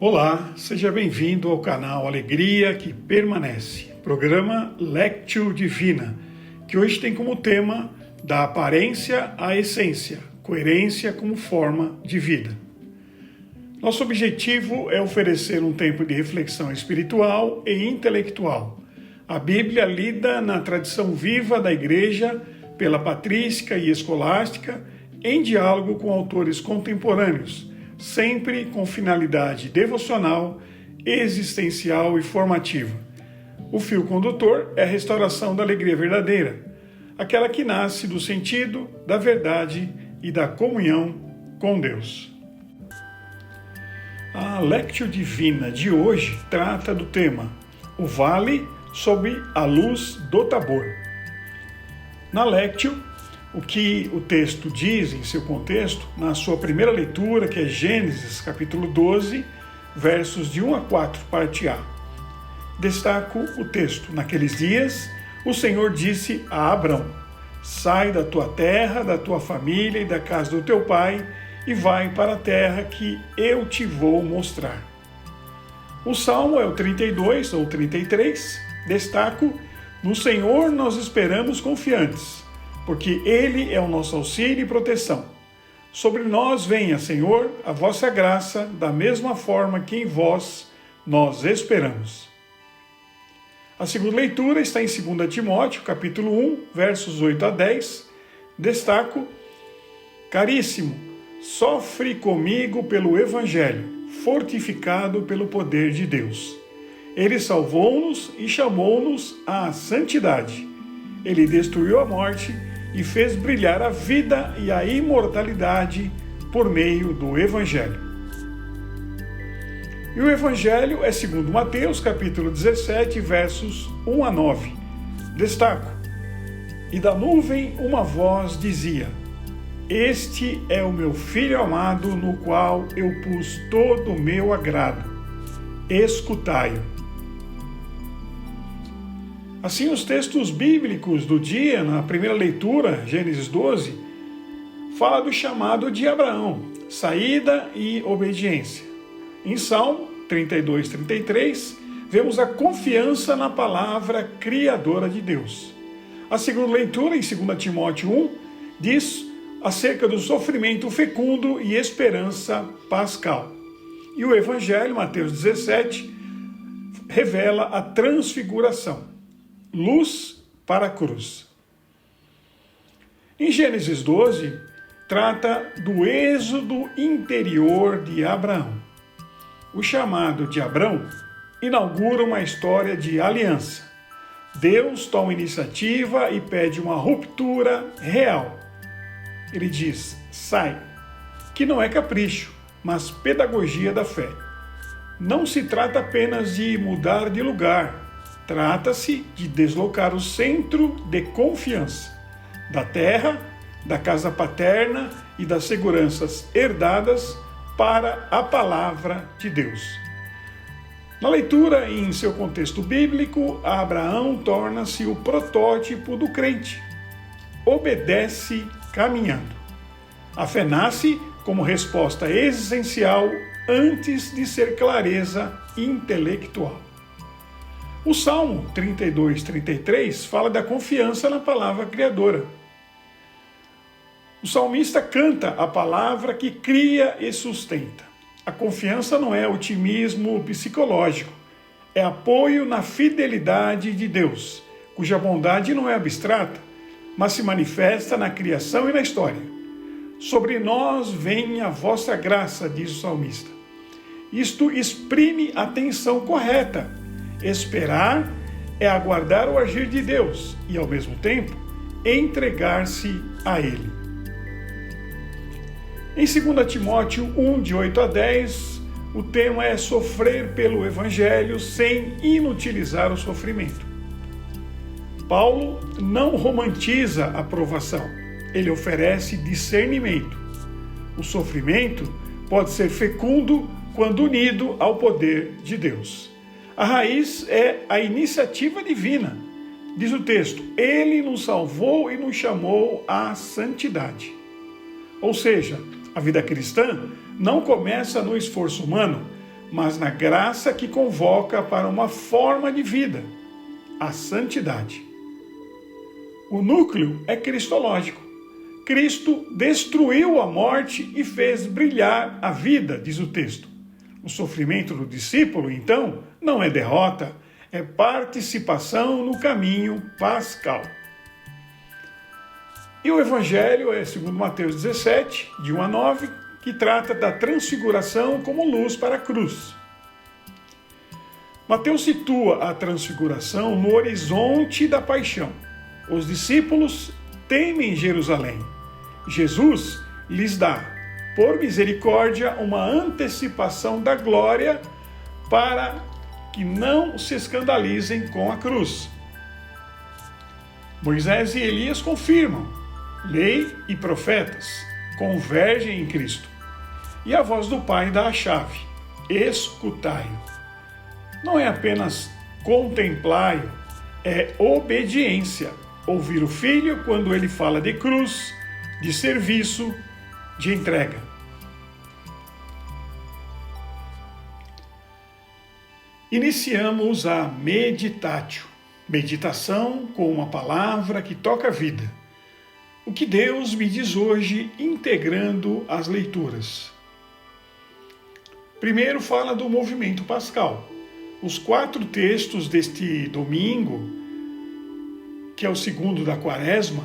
Olá, seja bem-vindo ao canal Alegria que Permanece, programa Lectio Divina, que hoje tem como tema da aparência à essência, coerência como forma de vida. Nosso objetivo é oferecer um tempo de reflexão espiritual e intelectual. A Bíblia lida na tradição viva da Igreja, pela patrística e escolástica, em diálogo com autores contemporâneos, sempre com finalidade devocional, existencial e formativa. O fio condutor é a restauração da alegria verdadeira, aquela que nasce do sentido, da verdade e da comunhão com Deus. A Lectio Divina de hoje trata do tema O Vale sob a Luz do Tabor. Na Lectio, o que o texto diz em seu contexto, na sua primeira leitura, que é Gênesis capítulo 12, versos de 1 a 4, parte A. Destaco o texto. Naqueles dias, o Senhor disse a Abrão: sai da tua terra, da tua família e da casa do teu pai, e vai para a terra que eu te vou mostrar. O salmo é o 32 ou 33. Destaco: no Senhor nós esperamos confiantes, porque Ele é o nosso auxílio e proteção. Sobre nós venha, Senhor, a vossa graça, da mesma forma que em vós nós esperamos. A segunda leitura está em 2 Timóteo, capítulo 1, versos 8 a 10. Destaco: caríssimo, sofre comigo pelo Evangelho, fortificado pelo poder de Deus. Ele salvou-nos e chamou-nos à santidade. Ele destruiu a morte e fez brilhar a vida e a imortalidade por meio do Evangelho. E o Evangelho é segundo Mateus, capítulo 17, versos 1 a 9. Destaco: e da nuvem uma voz dizia: este é o meu Filho amado, no qual eu pus todo o meu agrado. Escutai-o. Assim, os textos bíblicos do dia, na primeira leitura, Gênesis 12, fala do chamado de Abraão, saída e obediência. Em Salmo 32, 33, vemos a confiança na palavra criadora de Deus. A segunda leitura, em 2 Timóteo 1, diz acerca do sofrimento fecundo e esperança pascal. E o Evangelho, Mateus 17, revela a transfiguração. Luz para a cruz. Em Gênesis 12, trata do êxodo interior de Abraão. O chamado de Abrão inaugura uma história de aliança. Deus toma iniciativa e pede uma ruptura real. Ele diz: sai, que não é capricho, mas pedagogia da fé. Não se trata apenas de mudar de lugar. Trata-se de deslocar o centro de confiança da terra, da casa paterna e das seguranças herdadas para a palavra de Deus. Na leitura em seu contexto bíblico, Abraão torna-se o protótipo do crente. Obedece caminhando. A fé nasce como resposta existencial antes de ser clareza intelectual. O Salmo 32, 33 fala da confiança na palavra criadora. O salmista canta a palavra que cria e sustenta. A confiança não é otimismo psicológico, é apoio na fidelidade de Deus, cuja bondade não é abstrata, mas se manifesta na criação e na história. Sobre nós vem a vossa graça, diz o salmista. Isto exprime a tensão correta. Esperar é aguardar o agir de Deus e, ao mesmo tempo, entregar-se a Ele. Em 2 Timóteo 1, de 8 a 10, o tema é sofrer pelo Evangelho sem inutilizar o sofrimento. Paulo não romantiza a provação, ele oferece discernimento. O sofrimento pode ser fecundo quando unido ao poder de Deus. A raiz é a iniciativa divina. Diz o texto: Ele nos salvou e nos chamou à santidade. Ou seja, a vida cristã não começa no esforço humano, mas na graça que convoca para uma forma de vida, a santidade. O núcleo é cristológico. Cristo destruiu a morte e fez brilhar a vida, diz o texto. O sofrimento do discípulo, então, não é derrota, é participação no caminho pascal. E o Evangelho é segundo Mateus 17, de 1 a 9, que trata da transfiguração como luz para a cruz. Mateus situa a transfiguração no horizonte da paixão. Os discípulos temem Jerusalém. Jesus lhes dá, por misericórdia, uma antecipação da glória para que não se escandalizem com a cruz. Moisés e Elias confirmam, lei e profetas convergem em Cristo. E a voz do Pai dá a chave, escutai-o. Não é apenas contemplai-o, é obediência. Ouvir o Filho quando ele fala de cruz, de serviço, de entrega. Iniciamos a meditatio, meditação com uma palavra que toca a vida. O que Deus me diz hoje, integrando as leituras. Primeiro fala do movimento pascal. Os 4 textos deste domingo, que é o segundo da Quaresma,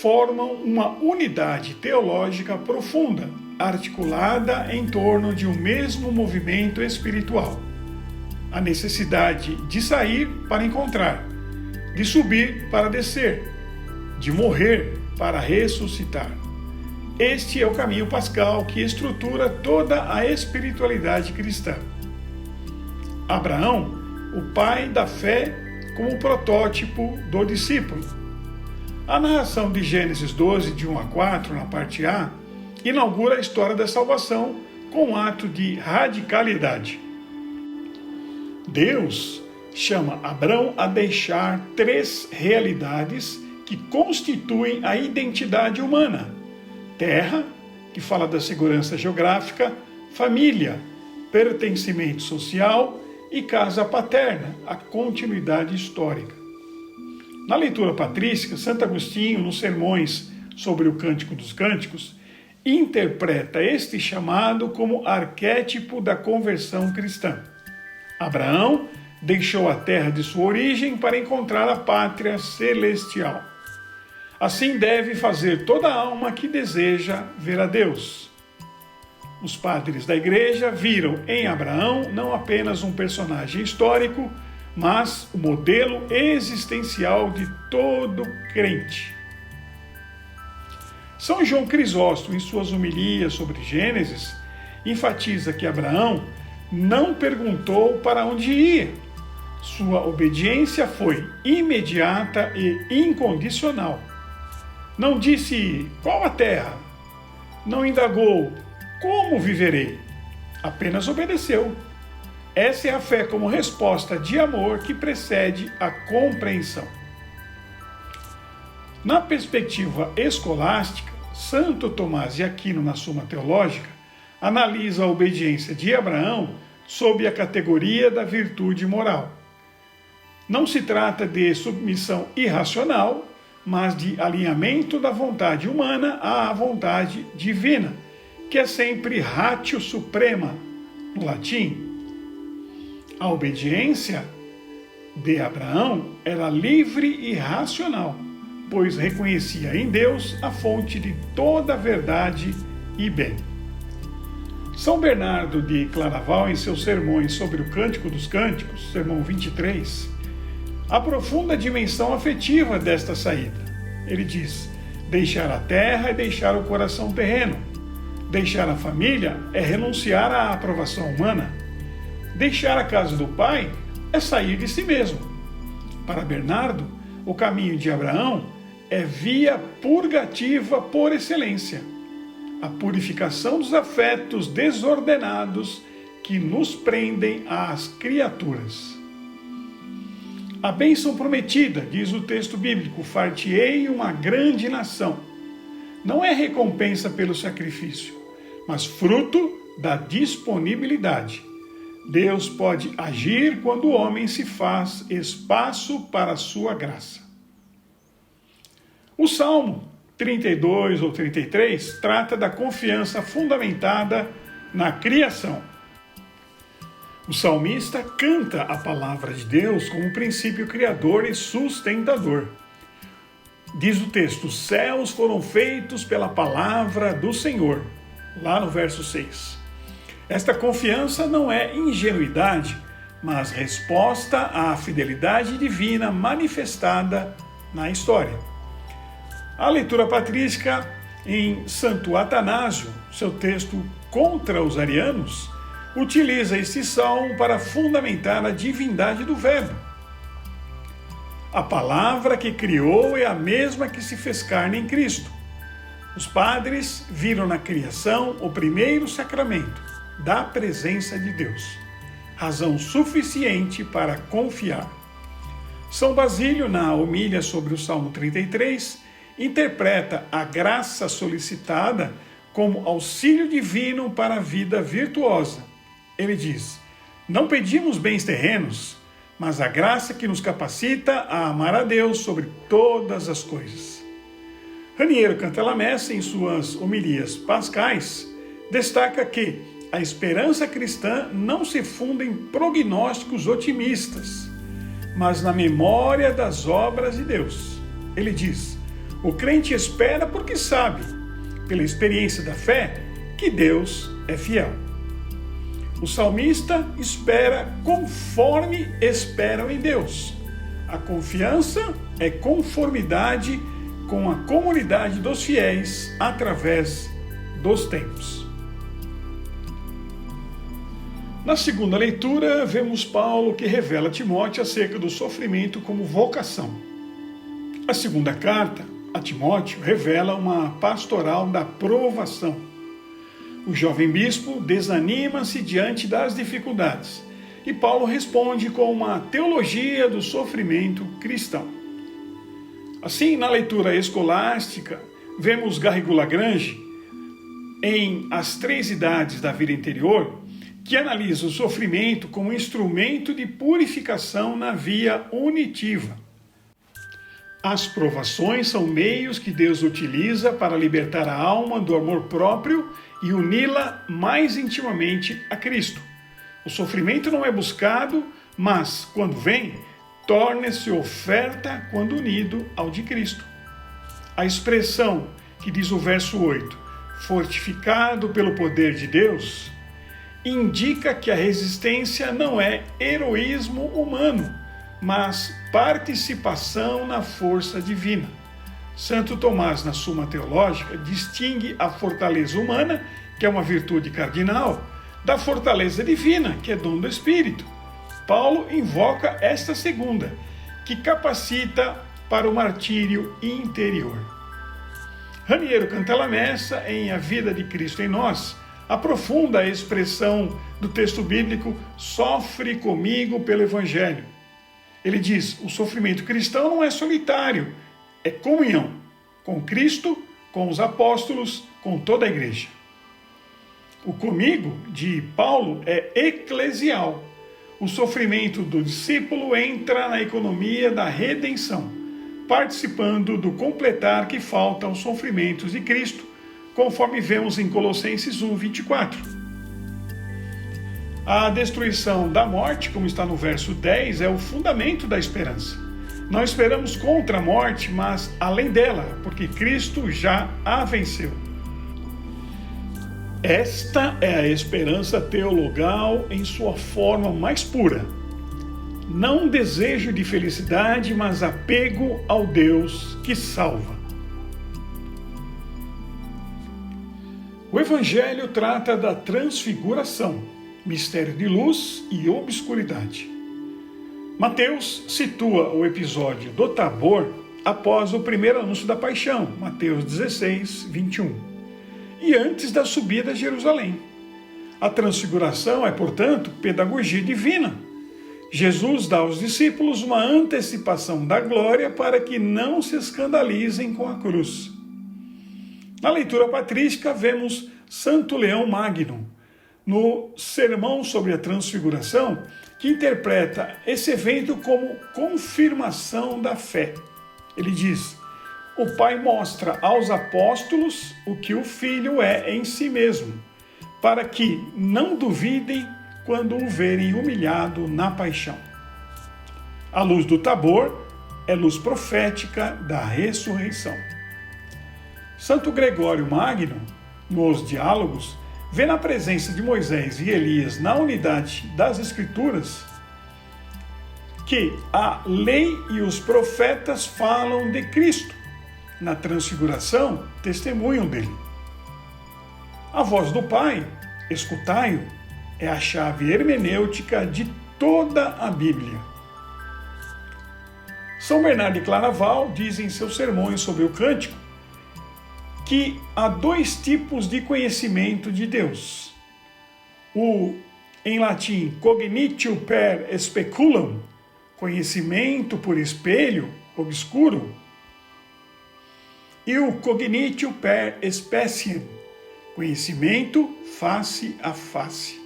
formam uma unidade teológica profunda, articulada em torno de um mesmo movimento espiritual. A necessidade de sair para encontrar, de subir para descer, de morrer para ressuscitar. Este é o caminho pascal que estrutura toda a espiritualidade cristã. Abraão, o pai da fé, como protótipo do discípulo. A narração de Gênesis 12, de 1 a 4, na parte A, inaugura a história da salvação com um ato de radicalidade. Deus chama Abrão a deixar 3 realidades que constituem a identidade humana: terra, que fala da segurança geográfica, família, pertencimento social, e casa paterna, a continuidade histórica. Na leitura patrística, Santo Agostinho, nos sermões sobre o Cântico dos Cânticos, interpreta este chamado como arquétipo da conversão cristã. Abraão deixou a terra de sua origem para encontrar a pátria celestial. Assim deve fazer toda alma que deseja ver a Deus. Os padres da Igreja viram em Abraão não apenas um personagem histórico, mas o modelo existencial de todo crente. São João Crisóstomo, em suas homilias sobre Gênesis, enfatiza que Abraão não perguntou para onde ia. Sua obediência foi imediata e incondicional. Não disse qual a terra, não indagou como viverei, apenas obedeceu. Essa é a fé como resposta de amor que precede a compreensão. Na perspectiva escolástica, Santo Tomás de Aquino, na Suma Teológica, analisa a obediência de Abraão sob a categoria da virtude moral. Não se trata de submissão irracional, mas de alinhamento da vontade humana à vontade divina, que é sempre ratio suprema, no latim. A obediência de Abraão era livre e racional, pois reconhecia em Deus a fonte de toda a verdade e bem. São Bernardo de Claraval, em seus sermões sobre o Cântico dos Cânticos, sermão 23, aprofunda a dimensão afetiva desta saída. Ele diz: deixar a terra é deixar o coração terreno. Deixar a família é renunciar à aprovação humana. Deixar a casa do pai é sair de si mesmo. Para Bernardo, o caminho de Abraão é via purgativa por excelência. A purificação dos afetos desordenados que nos prendem às criaturas. A bênção prometida, diz o texto bíblico, far-te-ei uma grande nação. Não é recompensa pelo sacrifício, mas fruto da disponibilidade. Deus pode agir quando o homem se faz espaço para a sua graça. O Salmo 32 ou 33 trata da confiança fundamentada na criação. O salmista canta a palavra de Deus como princípio criador e sustentador. Diz o texto: os céus foram feitos pela palavra do Senhor, lá no verso 6. Esta confiança não é ingenuidade, mas resposta à fidelidade divina manifestada na história. A leitura patrística em Santo Atanásio, seu texto contra os arianos, utiliza este salmo para fundamentar a divindade do Verbo. A palavra que criou é a mesma que se fez carne em Cristo. Os padres viram na criação o primeiro sacramento da presença de Deus, razão suficiente para confiar. São Basílio, na homília sobre o Salmo 33, interpreta a graça solicitada como auxílio divino para a vida virtuosa. Ele diz: não pedimos bens terrenos, mas a graça que nos capacita a amar a Deus sobre todas as coisas. Raniero Cantalamessa, em suas homilias pascais, destaca que a esperança cristã não se funda em prognósticos otimistas, mas na memória das obras de Deus. Ele diz: o crente espera porque sabe, pela experiência da fé, que Deus é fiel. O salmista espera conforme esperam em Deus. A confiança é conformidade com a comunidade dos fiéis através dos tempos. Na segunda leitura, vemos Paulo que revela a Timóteo acerca do sofrimento como vocação. A segunda carta a Timóteo revela uma pastoral da provação. O jovem bispo desanima-se diante das dificuldades e Paulo responde com uma teologia do sofrimento cristão. Assim, na leitura escolástica, vemos Garrigou Lagrange, em As Três Idades da Vida Interior, que analisa o sofrimento como instrumento de purificação na via unitiva. As provações são meios que Deus utiliza para libertar a alma do amor próprio e uni-la mais intimamente a Cristo. O sofrimento não é buscado, mas, quando vem, torna-se oferta quando unido ao de Cristo. A expressão que diz o verso 8, fortificado pelo poder de Deus, indica que a resistência não é heroísmo humano, mas participação na força divina. Santo Tomás, na Suma Teológica, distingue a fortaleza humana, que é uma virtude cardinal, da fortaleza divina, que é dom do Espírito. Paulo invoca esta segunda, que capacita para o martírio interior. Raniero Cantalamessa, em A Vida de Cristo em Nós, aprofunda a expressão do texto bíblico sofre comigo pelo Evangelho. Ele diz: o sofrimento cristão não é solitário, é comunhão com Cristo, com os apóstolos, com toda a igreja. O comigo de Paulo é eclesial. O sofrimento do discípulo entra na economia da redenção, participando do completar que falta aos sofrimentos de Cristo, conforme vemos em Colossenses 1:24. A destruição da morte, como está no verso 10, é o fundamento da esperança. Não esperamos contra a morte, mas além dela, porque Cristo já a venceu. Esta é a esperança teologal em sua forma mais pura. Não desejo de felicidade, mas apego ao Deus que salva. O Evangelho trata da transfiguração, mistério de luz e obscuridade. Mateus situa o episódio do Tabor após o primeiro anúncio da paixão, Mateus 16:21, e antes da subida a Jerusalém. A transfiguração é, portanto, pedagogia divina. Jesus dá aos discípulos uma antecipação da glória para que não se escandalizem com a cruz. Na leitura patrística, vemos Santo Leão Magno, no Sermão sobre a Transfiguração, que interpreta esse evento como confirmação da fé. Ele diz: o Pai mostra aos apóstolos o que o Filho é em si mesmo, para que não duvidem quando o verem humilhado na paixão. A luz do Tabor é luz profética da ressurreição. Santo Gregório Magno, nos Diálogos, vê na presença de Moisés e Elias na unidade das Escrituras que a lei e os profetas falam de Cristo. Na transfiguração, testemunham dele. A voz do Pai, escutai-o, é a chave hermenêutica de toda a Bíblia. São Bernardo de Claraval diz em seus sermões sobre o cântico que há dois tipos de conhecimento de Deus. O, em latim, cognitio per speculum, conhecimento por espelho obscuro, e o cognitio per speciem, conhecimento face a face.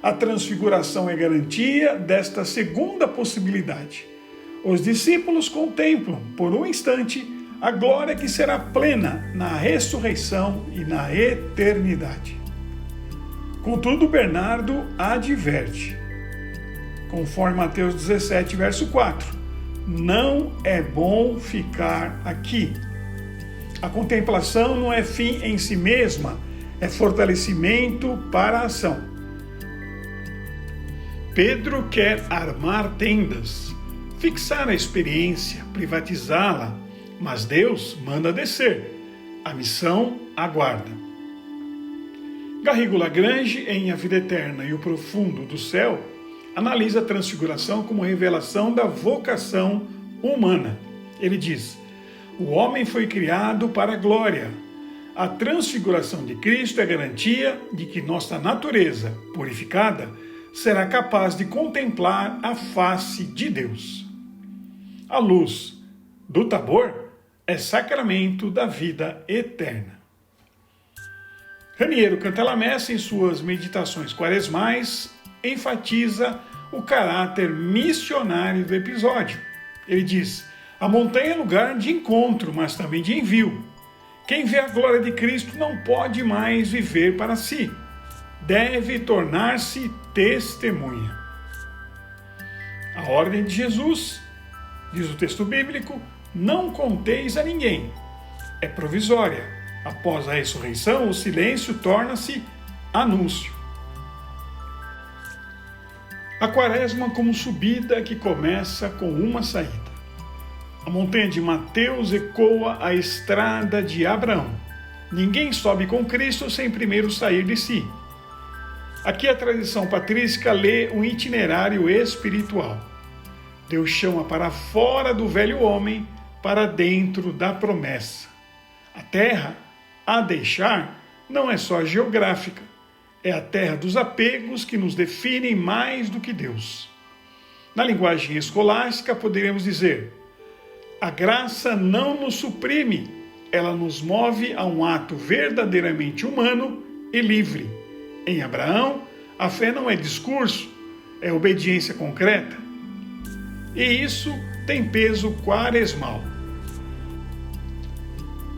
A transfiguração é garantia desta segunda possibilidade. Os discípulos contemplam, por um instante, a glória que será plena na ressurreição e na eternidade. Contudo, Bernardo adverte, conforme Mateus 17, verso 4, não é bom ficar aqui. A contemplação não é fim em si mesma, é fortalecimento para a ação. Pedro quer armar tendas, fixar a experiência, privatizá-la, mas Deus manda descer. A missão aguarda. Garrigo Lagrange, em A Vida Eterna e o Profundo do Céu, analisa a transfiguração como revelação da vocação humana. Ele diz: o homem foi criado para a glória. A transfiguração de Cristo é garantia de que nossa natureza, purificada, será capaz de contemplar a face de Deus. A luz do Tabor é sacramento da vida eterna. Raniero Cantalamessa, em suas meditações quaresmais, enfatiza o caráter missionário do episódio. Ele diz: a montanha é lugar de encontro, mas também de envio. Quem vê a glória de Cristo não pode mais viver para si. Deve tornar-se testemunha. A ordem de Jesus, diz o texto bíblico, não conteis a ninguém. É provisória. Após a ressurreição, o silêncio torna-se anúncio. A quaresma como subida que começa com uma saída. A montanha de Mateus ecoa a estrada de Abraão. Ninguém sobe com Cristo sem primeiro sair de si. Aqui a tradição patrística lê um itinerário espiritual. Deus chama para fora do velho homem, para dentro da promessa. A terra a deixar não é só geográfica, é a terra dos apegos que nos definem mais do que Deus. Na linguagem escolástica, poderíamos dizer: a graça não nos suprime, ela nos move a um ato verdadeiramente humano e livre. Em Abraão, a fé não é discurso, é obediência concreta. E isso tem peso quaresmal.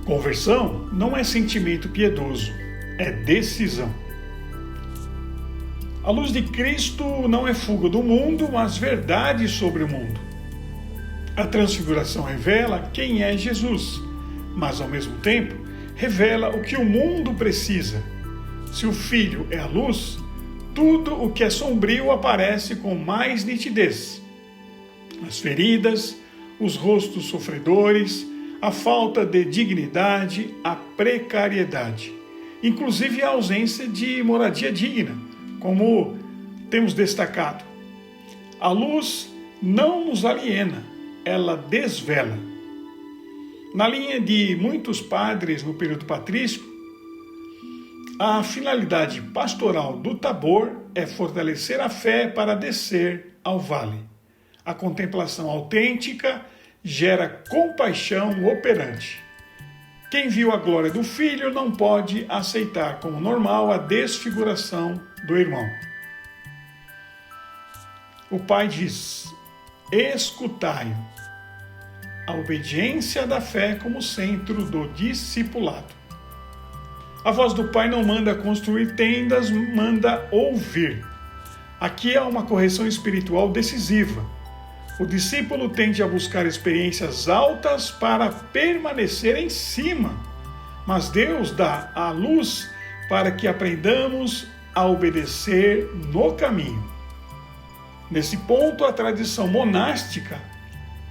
Conversão não é sentimento piedoso, é decisão. A luz de Cristo não é fuga do mundo, mas verdade sobre o mundo. A transfiguração revela quem é Jesus, mas ao mesmo tempo revela o que o mundo precisa. Se o Filho é a luz, tudo o que é sombrio aparece com mais nitidez. As feridas, os rostos sofredores, a falta de dignidade, a precariedade, inclusive a ausência de moradia digna, como temos destacado. A luz não nos aliena, ela desvela. Na linha de muitos padres no período patrístico, a finalidade pastoral do Tabor é fortalecer a fé para descer ao vale. A contemplação autêntica gera compaixão operante. Quem viu a glória do Filho não pode aceitar como normal a desfiguração do irmão. O Pai diz: escutai-o. A obediência da fé como centro do discipulado. A voz do Pai não manda construir tendas, manda ouvir. Aqui há uma correção espiritual decisiva. O discípulo tende a buscar experiências altas para permanecer em cima, mas Deus dá a luz para que aprendamos a obedecer no caminho. Nesse ponto, a tradição monástica,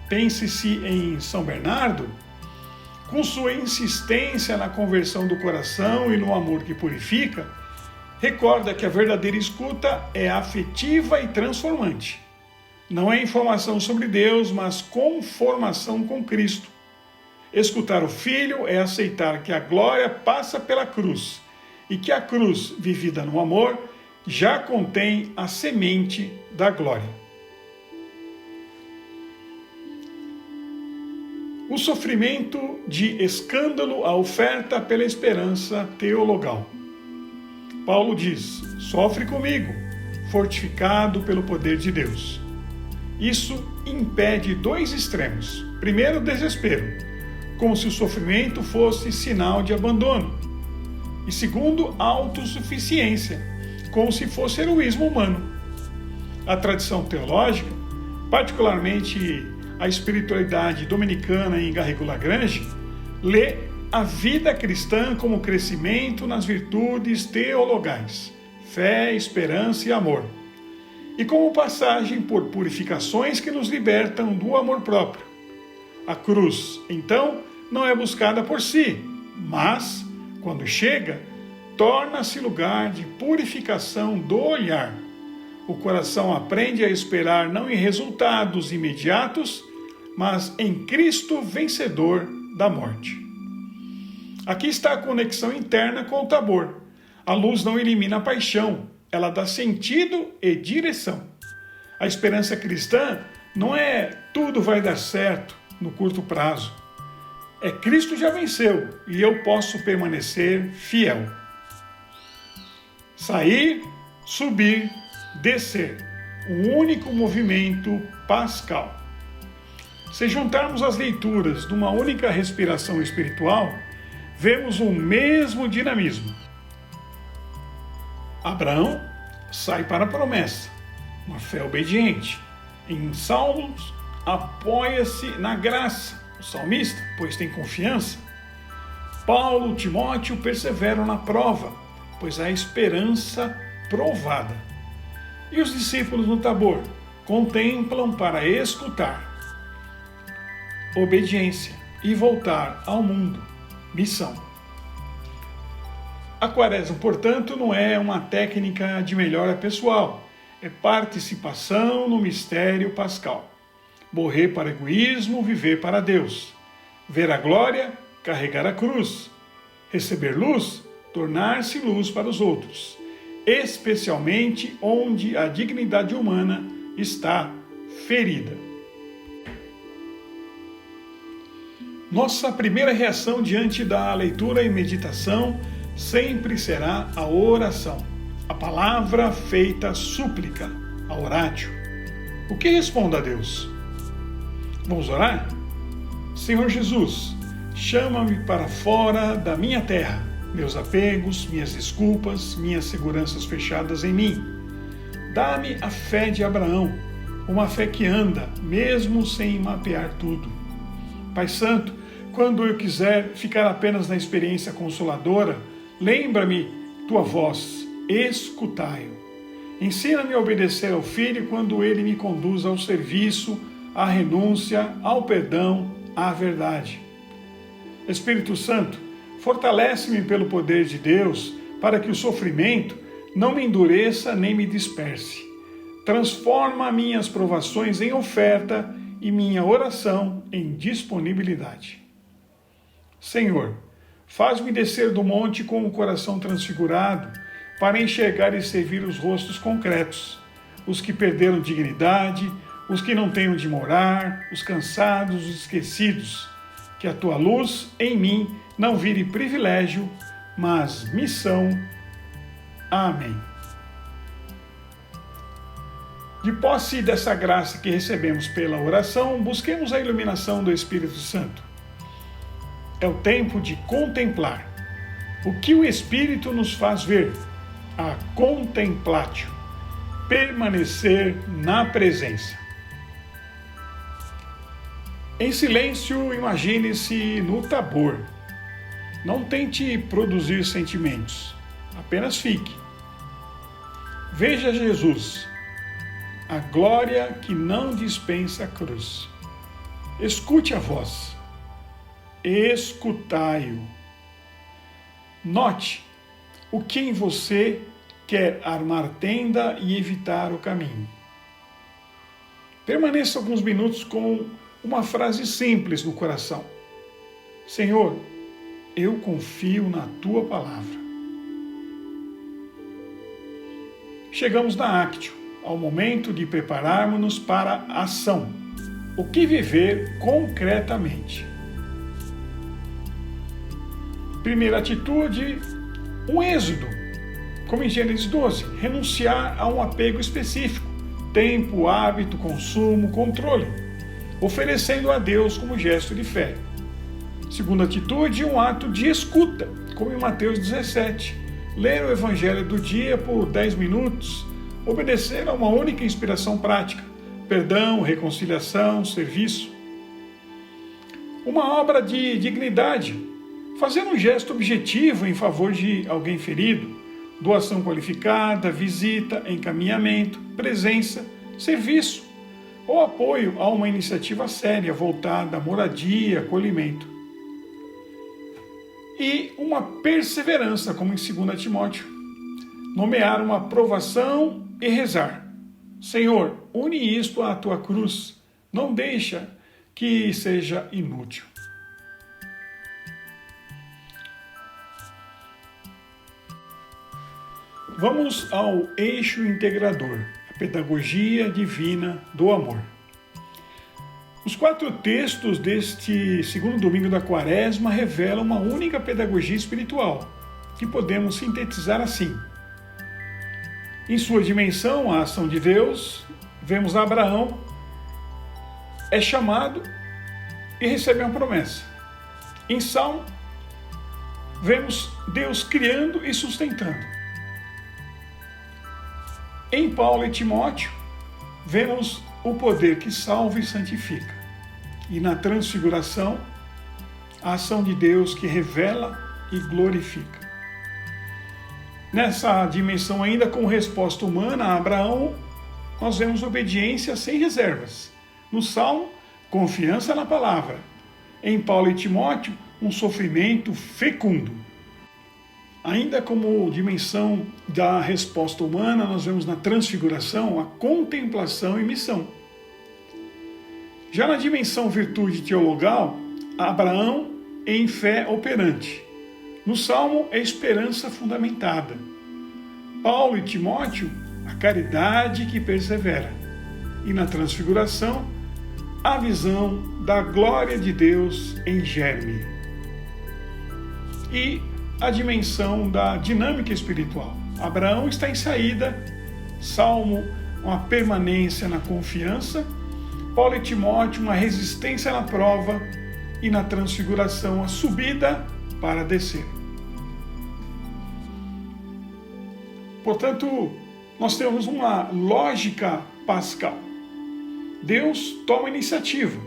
pense-se em São Bernardo, com sua insistência na conversão do coração e no amor que purifica, recorda que a verdadeira escuta é afetiva e transformante. Não é informação sobre Deus, mas conformação com Cristo. Escutar o Filho é aceitar que a glória passa pela cruz e que a cruz, vivida no amor, já contém a semente da glória. O sofrimento de escândalo, a oferta pela esperança teologal. Paulo diz: sofre comigo, fortificado pelo poder de Deus. Isso impede dois extremos. Primeiro, desespero, como se o sofrimento fosse sinal de abandono. E segundo, autossuficiência, como se fosse heroísmo humano. A tradição teológica, particularmente a espiritualidade dominicana em Garrigou-Lagrange, lê a vida cristã como crescimento nas virtudes teologais, fé, esperança e amor, e como passagem por purificações que nos libertam do amor próprio. A cruz, então, não é buscada por si, mas, quando chega, torna-se lugar de purificação do olhar. O coração aprende a esperar não em resultados imediatos, mas em Cristo vencedor da morte. Aqui está a conexão interna com o Tabor. A luz não elimina a paixão, ela dá sentido e direção. A esperança cristã não é tudo vai dar certo no curto prazo. É Cristo já venceu e eu posso permanecer fiel. Sair, subir, descer. Um único movimento pascal. Se juntarmos as leituras de uma única respiração espiritual, vemos o mesmo dinamismo. Abraão sai para a promessa, uma fé obediente. Em Salmos, apoia-se na graça, o salmista, pois tem confiança. Paulo, Timóteo perseveram na prova, pois há esperança provada. E os discípulos no Tabor contemplam para escutar. Obediência e voltar ao mundo. Missão. A Quaresma, portanto, não é uma técnica de melhora pessoal, é participação no mistério pascal. Morrer para egoísmo, viver para Deus. Ver a glória, carregar a cruz. Receber luz, tornar-se luz para os outros, especialmente onde a dignidade humana está ferida. Nossa primeira reação diante da leitura e meditação sempre será a oração, a palavra feita súplica, a oratio. O que responda a Deus? Vamos orar? Senhor Jesus, chama-me para fora da minha terra, meus apegos, minhas desculpas, minhas seguranças fechadas em mim. Dá-me a fé de Abraão, uma fé que anda, mesmo sem mapear tudo. Pai Santo, quando eu quiser ficar apenas na experiência consoladora, lembra-me tua voz, escutai-o. Ensina-me a obedecer ao Filho quando ele me conduz ao serviço, à renúncia, ao perdão, à verdade. Espírito Santo, fortalece-me pelo poder de Deus para que o sofrimento não me endureça nem me disperse. Transforma minhas provações em oferta e minha oração em disponibilidade. Senhor, faz-me descer do monte com o coração transfigurado para enxergar e servir os rostos concretos, os que perderam dignidade, os que não têm onde morar, os cansados, os esquecidos. Que a tua luz em mim não vire privilégio, mas missão. Amém. De posse dessa graça que recebemos pela oração, busquemos a iluminação do Espírito Santo. É o tempo de contemplar o que o Espírito nos faz ver, a contemplatio, permanecer na presença. Em silêncio, imagine-se no Tabor. Não tente produzir sentimentos, apenas fique. Veja Jesus, a glória que não dispensa a cruz. Escute a voz, escutai-o. Note o que em você quer armar tenda e evitar o caminho. Permaneça alguns minutos com uma frase simples no coração. Senhor, eu confio na tua palavra. Chegamos na Actio, ao momento de prepararmos-nos para a ação. O que viver concretamente? Primeira atitude, um êxodo, como em Gênesis 12, renunciar a um apego específico, tempo, hábito, consumo, controle, oferecendo a Deus como gesto de fé. Segunda atitude, um ato de escuta, como em Mateus 17, ler o Evangelho do dia por 10 minutos, obedecer a uma única inspiração prática, perdão, reconciliação, serviço. Uma obra de dignidade, fazer um gesto objetivo em favor de alguém ferido, doação qualificada, visita, encaminhamento, presença, serviço ou apoio a uma iniciativa séria voltada à moradia, acolhimento. E uma perseverança, como em 2 Timóteo, nomear uma aprovação e rezar. Senhor, une isto à tua cruz, não deixa que seja inútil. Vamos ao eixo integrador, a pedagogia divina do amor. Os 4 textos deste segundo domingo da Quaresma revelam uma única pedagogia espiritual, que podemos sintetizar assim. Em sua dimensão, a ação de Deus, vemos Abraão, é chamado e recebe uma promessa. Em Salmo, vemos Deus criando e sustentando. Em Paulo e Timóteo, vemos o poder que salva e santifica. E na transfiguração, a ação de Deus que revela e glorifica. Nessa dimensão ainda com resposta humana a Abraão, nós vemos obediência sem reservas. No Salmo, confiança na palavra. Em Paulo e Timóteo, um sofrimento fecundo. Ainda como dimensão da resposta humana, nós vemos na transfiguração a contemplação e missão. Já na dimensão virtude teologal, Abraão em fé operante. No Salmo, é esperança fundamentada. Paulo e Timóteo, a caridade que persevera. E na transfiguração, a visão da glória de Deus em germe. E a dimensão da dinâmica espiritual. Abraão está em saída, Salmo, uma permanência na confiança, Paulo e Timóteo, uma resistência na prova, e na transfiguração, a subida para descer. Portanto, nós temos uma lógica pascal. Deus toma iniciativa,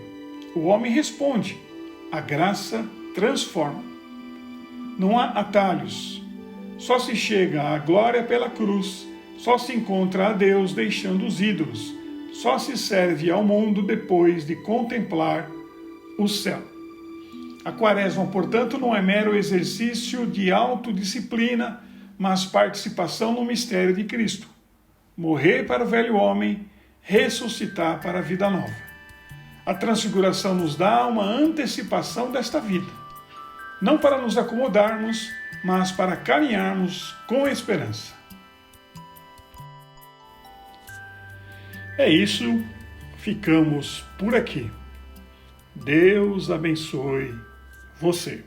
o homem responde, a graça transforma. Não há atalhos, só se chega à glória pela cruz, só se encontra a Deus deixando os ídolos, só se serve ao mundo depois de contemplar o céu. A Quaresma, portanto, não é mero exercício de autodisciplina, mas participação no mistério de Cristo. Morrer para o velho homem, ressuscitar para a vida nova. A transfiguração nos dá uma antecipação desta vida. Não para nos acomodarmos, mas para caminharmos com esperança. É isso, ficamos por aqui. Deus abençoe você.